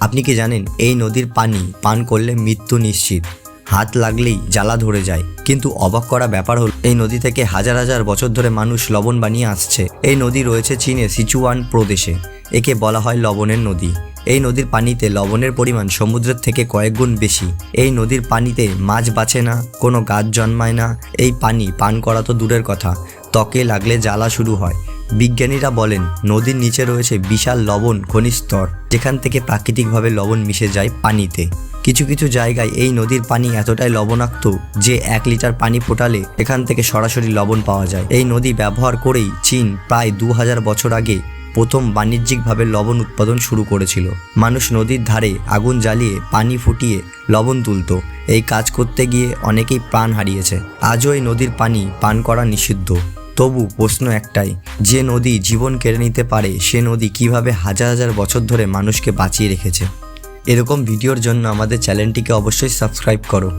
আপনি কি জানেন এই নদীর পানি পান করলে মৃত্যু নিশ্চিত, হাত লাগলেই জ্বালা ধরে যায়। কিন্তু অবাক করা ব্যাপার হলো এই নদী থেকে হাজার হাজার বছর ধরে মানুষ লবণ বানিয়ে আসছে। এই নদী রয়েছে চীনের সিচুয়ান প্রদেশে। একে বলা হয় লবণের নদী। এই নদীর পানিতে লবণের পরিমাণ সমুদ্রের থেকে কয়েক গুণ বেশি। এই নদীর পানিতে মাছ বাঁচে না, কোনো গাছ জন্মায় না। এই পানি পান করা তো দূরের কথা, ত্বকে লাগলে জ্বালা শুরু হয়। বিজ্ঞানীরা বলেন নদীর নিচে রয়েছে বিশাল লবণ খনিজ স্তর, যেখান থেকে প্রাকৃতিকভাবে লবণ মিশে যায় পানিতে। কিছু কিছু জায়গায় এই নদীর পানি এতটাই লবণাক্ত যে 1 লিটার পানি ফোটালে এখান থেকে সরাসরি লবণ পাওয়া যায়। এই নদী ব্যবহার করেই চীন প্রায় 2000 বছর আগে প্রথম বাণিজ্যিকভাবে লবণ উৎপাদন শুরু করেছিল। মানুষ নদীর ধারে আগুন জ্বালিয়ে পানি ফুটিয়ে লবণ তুলত। এই কাজ করতে গিয়ে অনেকেই প্রাণ হারিয়েছে। আজও এই নদীর পানি পান করা নিষিদ্ধ। তবু প্রশ্ন একটাই, যে নদী জীবন কেড়ে নিতে পারে সে নদী কিভাবে হাজার হাজার বছর ধরে মানুষকে বাঁচিয়ে রেখেছে। এরকম ভিডিওর জন্য আমাদের চ্যানেলটিকে অবশ্যই সাবস্ক্রাইব করো।